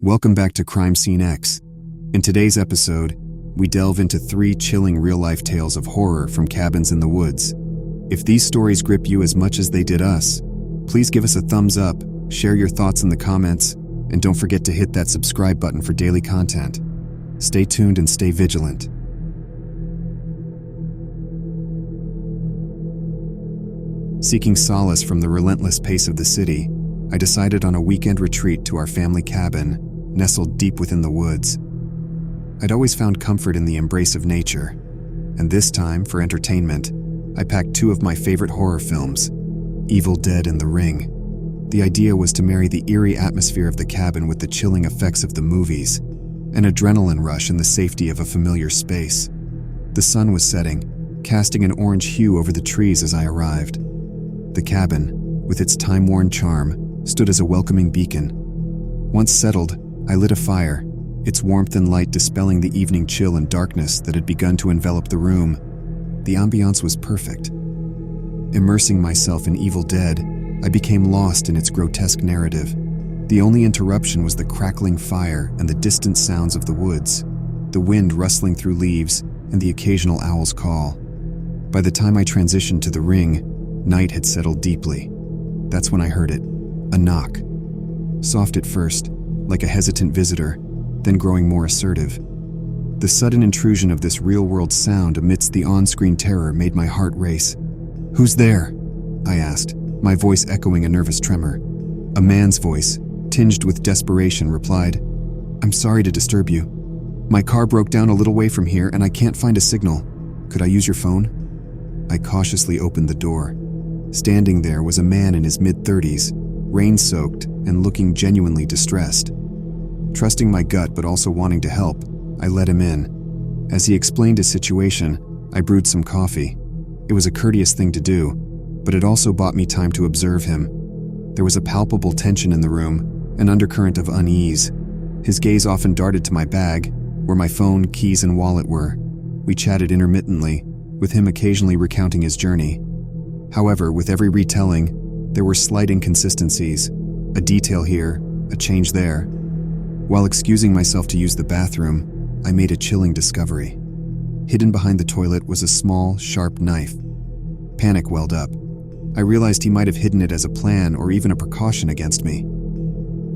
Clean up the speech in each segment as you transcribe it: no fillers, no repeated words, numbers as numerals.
Welcome back to Crime Scene X. In today's episode, we delve into 3 chilling real-life tales of horror from cabins in the woods. If these stories grip you as much as they did us, please give us a thumbs up, share your thoughts in the comments, and don't forget to hit that subscribe button for daily content. Stay tuned and stay vigilant. Seeking solace from the relentless pace of the city, I decided on a weekend retreat to our family cabin, nestled deep within the woods. I'd always found comfort in the embrace of nature, and this time, for entertainment, I packed 2 of my favorite horror films, Evil Dead and The Ring. The idea was to marry the eerie atmosphere of the cabin with the chilling effects of the movies, an adrenaline rush in the safety of a familiar space. The sun was setting, casting an orange hue over the trees as I arrived. The cabin, with its time-worn charm, stood as a welcoming beacon. Once settled, I lit a fire, its warmth and light dispelling the evening chill and darkness that had begun to envelop the room. The ambiance was perfect. Immersing myself in Evil Dead, I became lost in its grotesque narrative. The only interruption was the crackling fire and the distant sounds of the woods, the wind rustling through leaves and the occasional owl's call. By the time I transitioned to The Ring, night had settled deeply. That's when I heard it, a knock. Soft at first, like a hesitant visitor, then growing more assertive. The sudden intrusion of this real-world sound amidst the on-screen terror made my heart race. "Who's there?" I asked, my voice echoing a nervous tremor. A man's voice, tinged with desperation, replied, "I'm sorry to disturb you. My car broke down a little way from here and I can't find a signal. Could I use your phone?" I cautiously opened the door. Standing there was a man in his mid-30s, rain-soaked and looking genuinely distressed. Trusting my gut but also wanting to help, I let him in. As he explained his situation, I brewed some coffee. It was a courteous thing to do, but it also bought me time to observe him. There was a palpable tension in the room, an undercurrent of unease. His gaze often darted to my bag, where my phone, keys, and wallet were. We chatted intermittently, with him occasionally recounting his journey. However, with every retelling, there were slight inconsistencies, a detail here, a change there. While excusing myself to use the bathroom, I made a chilling discovery. Hidden behind the toilet was a small, sharp knife. Panic welled up. I realized he might have hidden it as a plan or even a precaution against me.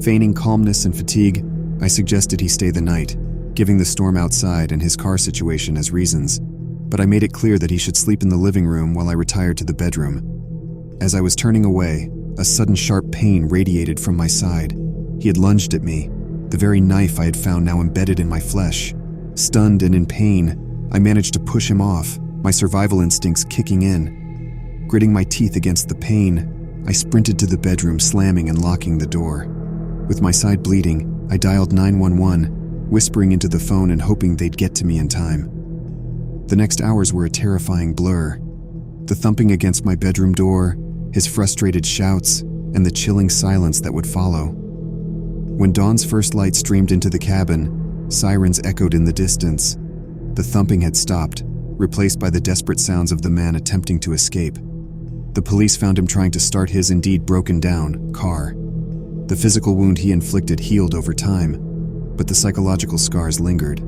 Feigning calmness and fatigue, I suggested he stay the night, giving the storm outside and his car situation as reasons, but I made it clear that he should sleep in the living room while I retired to the bedroom. As I was turning away, a sudden sharp pain radiated from my side. He had lunged at me, the very knife I had found now embedded in my flesh. Stunned and in pain, I managed to push him off, my survival instincts kicking in. Gritting my teeth against the pain, I sprinted to the bedroom, slamming and locking the door. With my side bleeding, I dialed 911, whispering into the phone and hoping they'd get to me in time. The next hours were a terrifying blur. The thumping against my bedroom door, his frustrated shouts, and the chilling silence that would follow. When dawn's first light streamed into the cabin, sirens echoed in the distance. The thumping had stopped, replaced by the desperate sounds of the man attempting to escape. The police found him trying to start his indeed broken down car. The physical wound he inflicted healed over time, but the psychological scars lingered.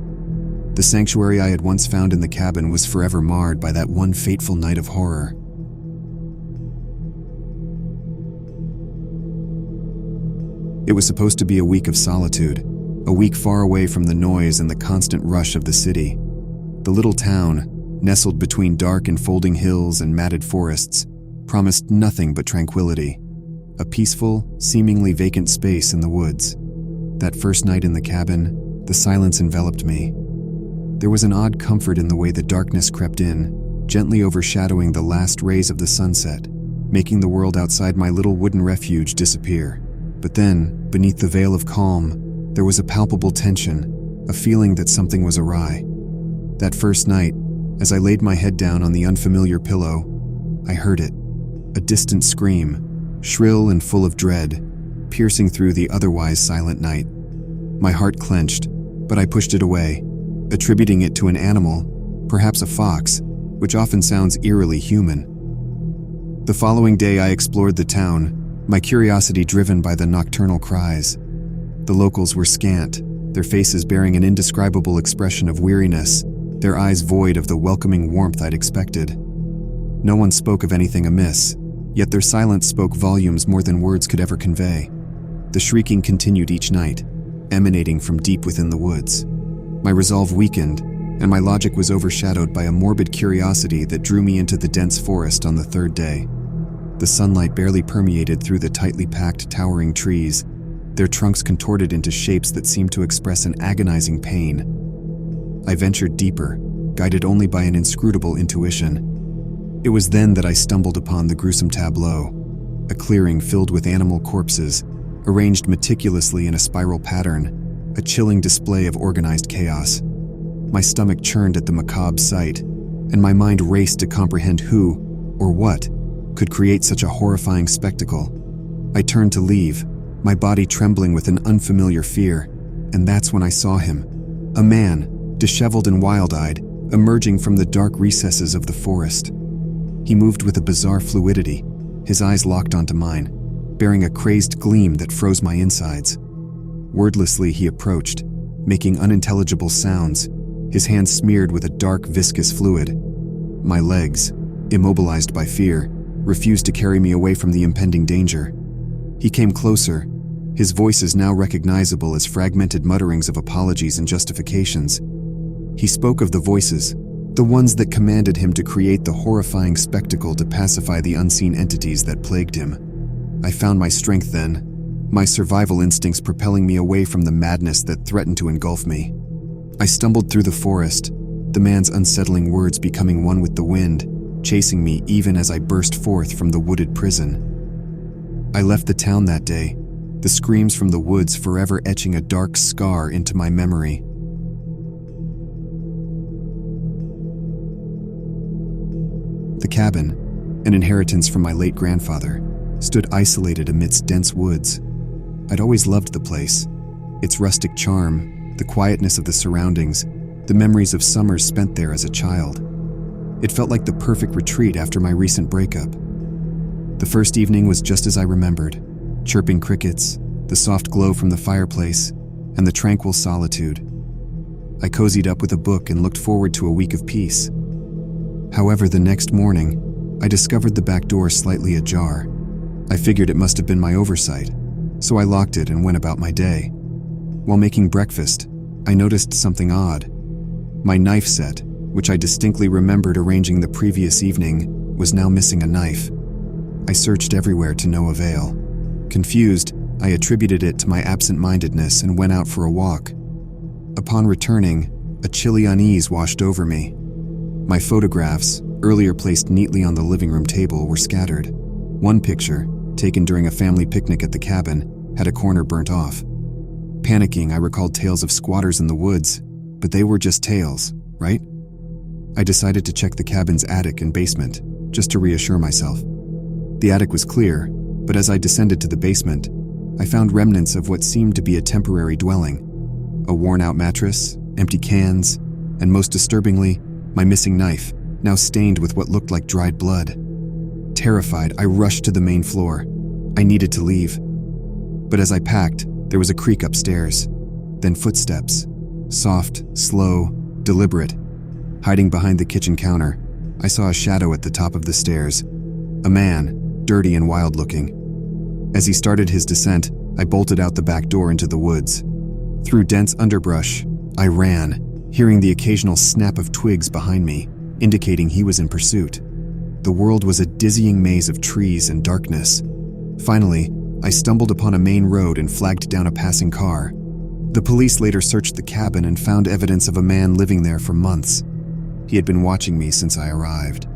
The sanctuary I had once found in the cabin was forever marred by that one fateful night of horror. It was supposed to be a week of solitude, a week far away from the noise and the constant rush of the city. The little town, nestled between dark and folding hills and matted forests, promised nothing but tranquility, a peaceful, seemingly vacant space in the woods. That first night in the cabin, the silence enveloped me. There was an odd comfort in the way the darkness crept in, gently overshadowing the last rays of the sunset, making the world outside my little wooden refuge disappear. But then, beneath the veil of calm, there was a palpable tension, a feeling that something was awry. That first night, as I laid my head down on the unfamiliar pillow, I heard it, a distant scream, shrill and full of dread, piercing through the otherwise silent night. My heart clenched, but I pushed it away, attributing it to an animal, perhaps a fox, which often sounds eerily human. The following day I explored the town, my curiosity driven by the nocturnal cries. The locals were scant, their faces bearing an indescribable expression of weariness, their eyes void of the welcoming warmth I'd expected. No one spoke of anything amiss, yet their silence spoke volumes more than words could ever convey. The shrieking continued each night, emanating from deep within the woods. My resolve weakened, and my logic was overshadowed by a morbid curiosity that drew me into the dense forest on the third day. The sunlight barely permeated through the tightly packed, towering trees, their trunks contorted into shapes that seemed to express an agonizing pain. I ventured deeper, guided only by an inscrutable intuition. It was then that I stumbled upon the gruesome tableau, a clearing filled with animal corpses, arranged meticulously in a spiral pattern, a chilling display of organized chaos. My stomach churned at the macabre sight, and my mind raced to comprehend who, or what, could create such a horrifying spectacle. I turned to leave, my body trembling with an unfamiliar fear, and that's when I saw him. A man, disheveled and wild-eyed, emerging from the dark recesses of the forest. He moved with a bizarre fluidity, his eyes locked onto mine, bearing a crazed gleam that froze my insides. Wordlessly he approached, making unintelligible sounds, his hands smeared with a dark, viscous fluid. My legs, immobilized by fear, refused to carry me away from the impending danger. He came closer, his voice is now recognizable as fragmented mutterings of apologies and justifications. He spoke of the voices, the ones that commanded him to create the horrifying spectacle to pacify the unseen entities that plagued him. I found my strength then, my survival instincts propelling me away from the madness that threatened to engulf me. I stumbled through the forest, the man's unsettling words becoming one with the wind, chasing me even as I burst forth from the wooded prison. I left the town that day, the screams from the woods forever etching a dark scar into my memory. The cabin, an inheritance from my late grandfather, stood isolated amidst dense woods. I'd always loved the place, its rustic charm, the quietness of the surroundings, the memories of summers spent there as a child. It felt like the perfect retreat after my recent breakup. The first evening was just as I remembered, chirping crickets, the soft glow from the fireplace, and the tranquil solitude. I cozied up with a book and looked forward to a week of peace. However, the next morning, I discovered the back door slightly ajar. I figured it must have been my oversight, so I locked it and went about my day. While making breakfast, I noticed something odd. My knife set, which I distinctly remembered arranging the previous evening, was now missing a knife. I searched everywhere to no avail. Confused, I attributed it to my absent-mindedness and went out for a walk. Upon returning, a chilly unease washed over me. My photographs, earlier placed neatly on the living room table, were scattered. One picture, taken during a family picnic at the cabin, had a corner burnt off. Panicking, I recalled tales of squatters in the woods, but they were just tales, right? I decided to check the cabin's attic and basement, just to reassure myself. The attic was clear, but as I descended to the basement, I found remnants of what seemed to be a temporary dwelling. A worn-out mattress, empty cans, and most disturbingly, my missing knife, now stained with what looked like dried blood. Terrified, I rushed to the main floor. I needed to leave. But as I packed, there was a creak upstairs, then footsteps, soft, slow, deliberate. Hiding behind the kitchen counter, I saw a shadow at the top of the stairs, a man, dirty and wild-looking. As he started his descent, I bolted out the back door into the woods. Through dense underbrush, I ran, hearing the occasional snap of twigs behind me, indicating he was in pursuit. The world was a dizzying maze of trees and darkness. Finally, I stumbled upon a main road and flagged down a passing car. The police later searched the cabin and found evidence of a man living there for months. He had been watching me since I arrived.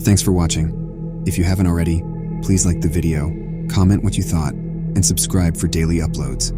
Thanks for watching. If you haven't already, please like the video, comment what you thought, and subscribe for daily uploads.